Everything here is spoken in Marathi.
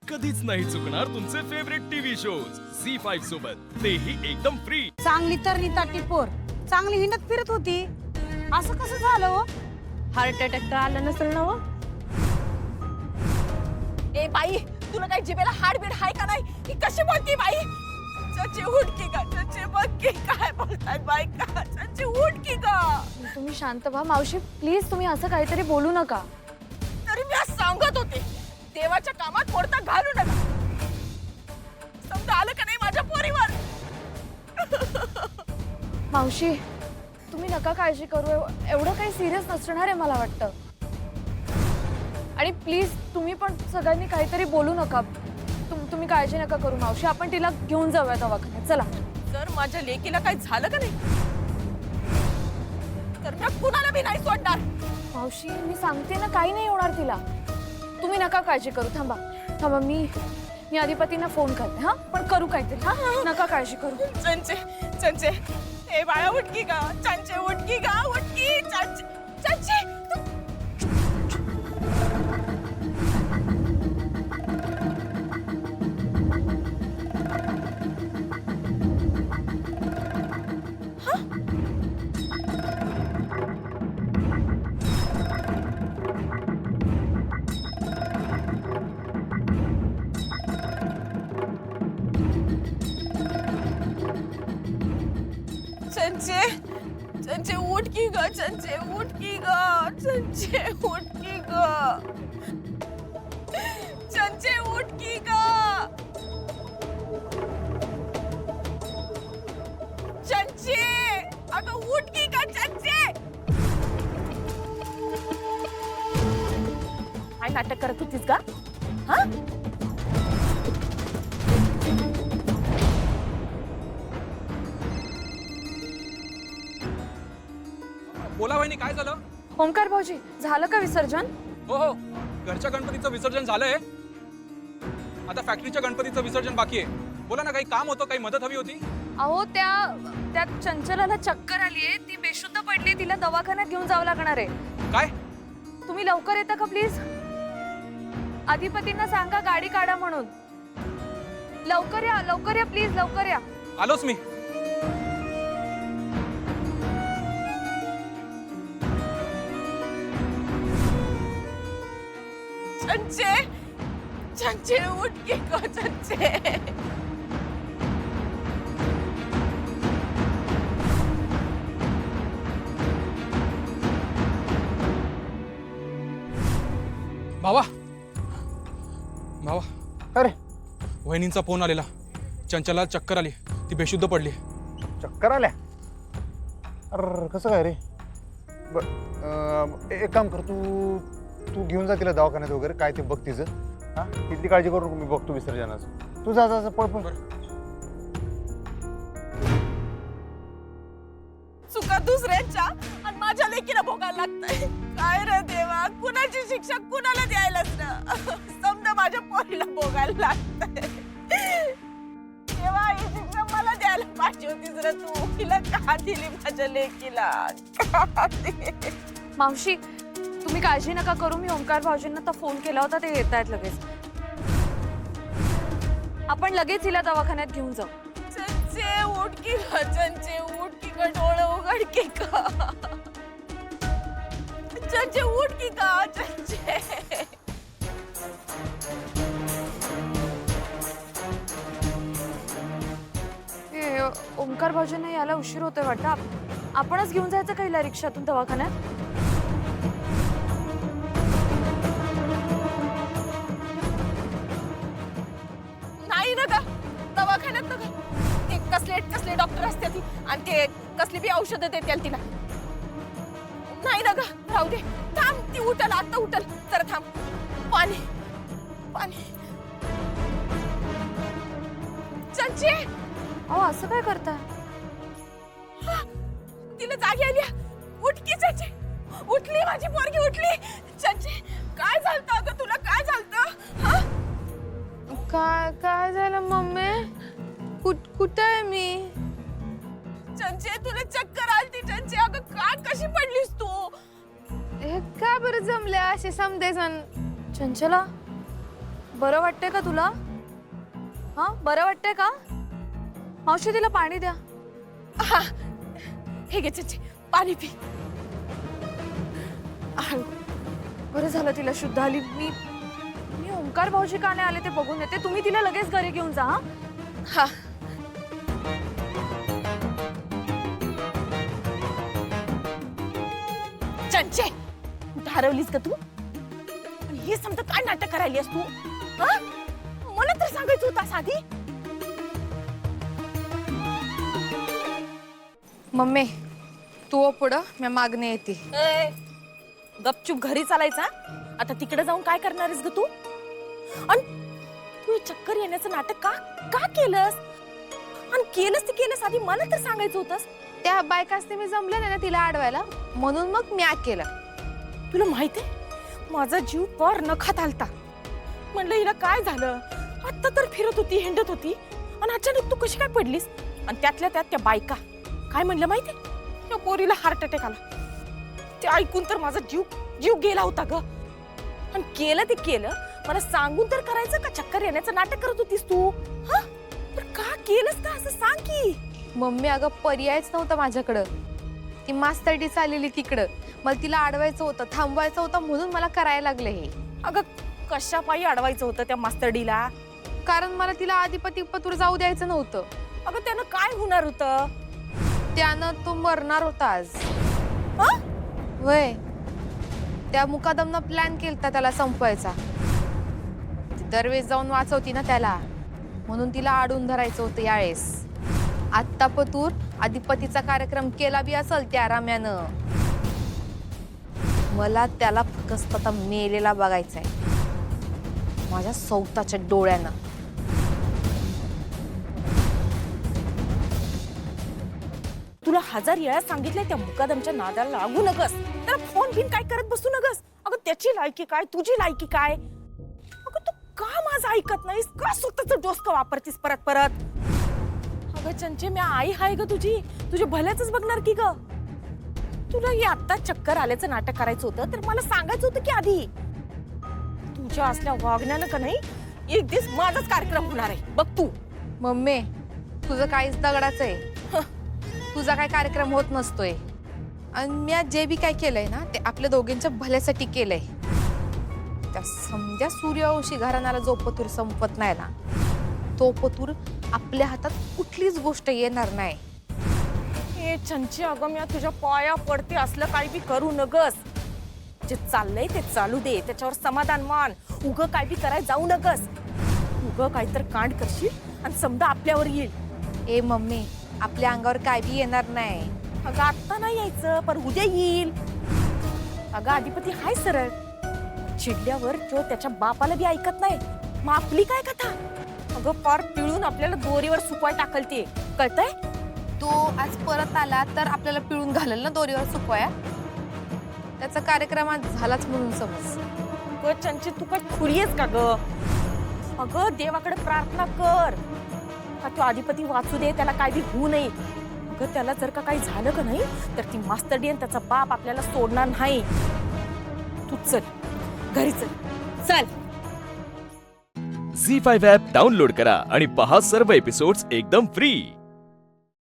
कधीच नाही चुकणार तुमचे फेवरेट टीव्ही शोज झी5 सोबत, तेही एकदम फ्री। चांगली तर नीता टिपोर चांगली हिंडत फिरत होती, असं कसं झालं हो? हार्ट अटॅक तर आला नसेल ना हो? ए बाई, तुला काय जिभेला हाड बीड हाय का नाही? ही कशी बोलती बाई? चचे उठ की का, चचे बघ की काय बोलतात बाई का? चचे उठ की का? तुम्ही शांत व्हा मावशी, प्लीज तुम्ही असं काहीतरी बोलू नका. तरी मी आज सांगत होते, देवाच्या कामात मोडता घालू नका. समजा आलं का नाही माझ्या पोरीवर? मावशी तुम्ही नका काळजी करू, एवढं काही सिरियस नसणार आहे मला वाटतं. आणि प्लीज तुम्ही पण सगळ्यांनी काहीतरी बोलू नका. तुम्ही काळजी नका करू मावशी, आपण तिला घेऊन जाऊया दवाखान्यात. चला. जर माझ्या लेकीला काही झालं का नाही तर मी कुणाला बी नाही सोडणार. मावशी मी सांगते ना, काही नाही होणार तिला. तुम्ही नका काळजी करू. थांबा थांबा, मी अधिपतींना फोन करते. हा पण करू काहीतरी. हा नका काळजी करू. चंचे चंचे, ए बाळा उठकी का? चंचे उठकी का? उठकी चंचे चंचे तू चंचे चंचे उठ की ग? चंचे उठ की ग? चंचे उठ की ग? चंचे उठ की ग? चंचे अगं उठ की का? चंचे काय नाटक करत होतीस का? हा बोला वहिनी, काय झालं? ओंकार भाऊजी, झालं का विसर्जन? हो हो, घरच्या गणपतीचं विसर्जन झालंय. आता फॅक्टरीच्या गणपतीचं विसर्जन बाकी आहे. बोला ना, काही काम होतं, काही मदत हवी होती? अहो त्या चंचलाला चक्कर आलीये, ती बेशुद्ध पडली, तिला दवाखान्यात घेऊन जावं लागणार आहे. काय? तुम्ही लवकर येता का प्लीज? अधिपतींना सांगा गाडी काढा म्हणून. लवकर या प्लीज, लवकर या. आलोच मी. चंचे चंचे उठ की ग? चंचे भावा भावा, अरे वहिनींचा फोन आलेला. चंचला चक्कर आली, ती बेशुद्ध पडली. चक्कर आल्या? अरे कसं काय रे? एक काम कर, तू तू घेऊन जा तिला दवाखान्यात वगैरे, काय ते बघ तिचं. हा तिथली काळजी करू नको, मी बघतो विसर्जनाचं. तू जा जा, पळ पळ. चुका दुसऱ्यांच्या आणि माझ्या लेकीला भोगायला लागतंय. काय रे देवा, कुणाची शिक्षा कुणाला द्यायलाच ना. समजा माझ्या पोरीला भोगायला लागतंय. देवा, ही शिक्षा मला द्यायला पाहिजे होतीस रे तू. तिला का दिली माझ्या लेकीला? का दिली? मावशी तुम्ही काळजी नका करू, मी ओंकार भाऊजींना तर फोन केला होता, ते येत आहेत लगेच. आपण लगेच हिला दवाखान्यात घेऊन जाऊ. चंचे उठ की ग? चंचे उठ की ग? डोळे उघड की का? चंचे उठ की का? चंचे ओंकार भाऊजींना यायला उशीर होतोय वाटतं. आपणच घेऊन जायचं का हिला रिक्षातून दवाखान्यात? नाही ना ग, दवाखान्यात नका. ते कसले डॉक्टर असतात आणि ते कसली बी औषधं देतात तिला. नाही ना ग, राहू दे. थांब, ती उठल, आता उठल. जरा थांब. पाणी पाणी. चंचे अहो असं काय करताय? तिला जागी आली. उठकी चंचे, उठली माझी पोरगी, उठली. चंचे काय झालं अगं तुला? काय झालं? हा काय झालं मम्मी? कुठं आहे मी? चंचे तुला चक्कर आलती. चंचे अगं काय, कशी पडलीस तू? हे का बरं जमले असे समजे जण? चंचला बरं वाटतंय का तुला? हा बरं वाटतंय का? मावशी तिला पाणी द्या. हा, हे घे चंचे, पाणी पी. आह, बरं झालं तिला शुद्ध आली. मी ओंकार भाऊजी का नाही आले ते बघून येते. तुम्ही तिला लगेच घरी घेऊन जा. हा हा. चंचे, हरवलीस का तू? आणि हे समजा काय नाटक करायलीस तू? हा? मला तर सांगायचं होतं आधी. मम्मी तू पुढं मी मागणे येते. ए, गपचूप घरी चालायचा. आता तिकडे जाऊन काय करणार आहेस ग तू? आणि तू हे चक्कर येण्याचं नाटक का केलंस? आणि केलंस ते केलंस आधी मला तर सांगायचं होतंस. त्या बायकासने मी जमले नाही ना तिला अडवायला, म्हणून मग मी केलं. तुला माहितीये माझा जीव पर नखात आलता. म्हणलं हिला काय झालं? आता तर फिरत होती, हिंडत होती, आणि अचानक तू कशी काय पडलीस? आणि त्यातल्या त्यात त्या बायका काय म्हणलं माहितीये? त्या पोरीला हार्ट अटॅक आला. ते ऐकून तर माझा जीव गेला होता ग. आणि केलं ते केलं. मला सांगून तर करायचं का चक्कर येण्याचं नाटक करत होतीस तू? हा? पण का केलंस का असं सांग की. मम्मी अगं पर्यायच नव्हता माझ्याकडं. ती मास्तरडी चाललेली तिकडं, मला तिला अडवायचं होतं, थांबवायचं होतं, म्हणून मला करायला लागलं हे. अगं कशा पायी अडवायचं होतं त्या मास्तरडीला? कारण मला तिला आधिपती पतूर जाऊ द्यायचं नव्हतं. अगं त्यानं काय होणार होतं? त्यानं तो मरणार होता आज. हा? वय त्या मुकादमनं प्लॅन केलता त्याला संपवायचा. ती दरवेळेस जाऊन वाचवती ना त्याला, म्हणून तिला अडून धरायचं होतं यावेळेस. आत्ता पतूर अधिपतीचा कार्यक्रम केला बी असल त्या राम्यानं. मला त्याला फक्त आता मेलेला बघायचंय माझ्या स्वतःच्या डोळ्यानं. तुला 1000 वेळा सांगितलंय त्या मुकादमच्या नादाला लागू नकस. त्याला फोन बिन काय करत बसू नकस. अगं त्याची लायकी काय, तुझी लायकी काय? अगं तू का माझं ऐकत नाहीस? का स्वतःचं डोसकं वापरतीस परत परत? अगं चंचे, मी आई हाय ग तुझी, तुझ्या भल्याच बघणार की ग. तुला हे आत्ता चक्कर आल्याचं नाटक करायचं होतं तर मला सांगायचं होतं की आधी. तुझ्या असल्या वागण्यानं का नाही एक दिवस माझाच कार्यक्रम होणार आहे बघ तू. मम्मी तुझं काहीच दगडाचं आहे. तुझा काय कार्यक्रम होत नसतोय. आणि मी आज जे बी काय केलंय ना ते आपल्या दोघींच्या भल्यासाठी केलंय. त्या समजा सूर्यवंशी घराण्याला जो पतूर संपत नाही ना, तो पतूर आपल्या हातात कुठलीच गोष्ट येणार नाही. ए चंची, अगं मी तुझ्या पाया पडते. असलं काही बी करू नगस. जे चाललंय ते चालू दे, त्याच्यावर समाधान मान. उगं काय बी करायला जाऊ नगस. उगं काहीतरी कांड करशील आणि समजा आपल्यावर येईल. ए मम्मी आपल्या अंगावर काय बी येणार नाही. अगं आत्ता नाही यायचं, पण उद्या येईल. अगं अधिपती हाय सरळ. चिडल्यावर तो त्याच्या बापाला बी ऐकत नाही. मग आपली काय कथा? अगं पार पिळून आपल्याला दोरीवर सुकवाय टाकल ते, कळतंय? तो आज परत आला तर आपल्याला पिळून घालेल ना दोरीवर सुकवाया. त्याचा कार्यक्रम आज झालाच म्हणून समज. अगं चंची, तू काय खुरी आहेस का ग? अगं देवाकडे प्रार्थना कर का तो अधिपती वाचू दे, त्याला काय बी होऊ नये. अगं त्याला जर का काही झालं का नाही तर ती मास्तरडी आणि त्याचा बाप आपल्याला सोडणार नाही. तू चल घरी चल. झी5 ॲप डाउनलोड करा आणि पहा सर्व एपिसोड्स एकदम फ्री.